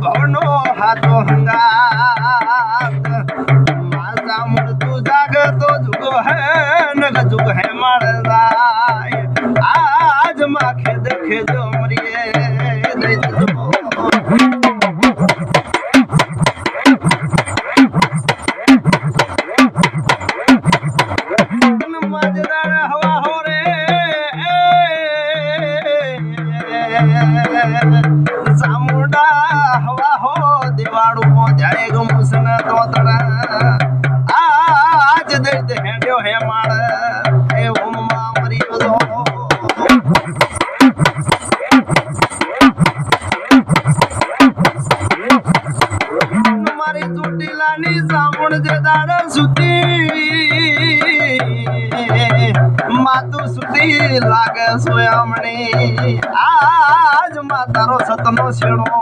ભવનો હાથો હંગાત માતા મૂળ તું જાગતો જુગ હે નગ જુગ હે મળદાય આજ માં ખેદ ખેજો મરીએ દઈ સામુડા હવા હો દિવાળું મો જાય ગમુસન તો તડા આજ દર્દ હેડ્યો હે માળ એ ઓમમાં મર્યો દો મારી ચોટીલાની સામુણ જે દાડ સુતી માતું સુતી લાગે સોયામણી આજ માં તારો સતનો છેડો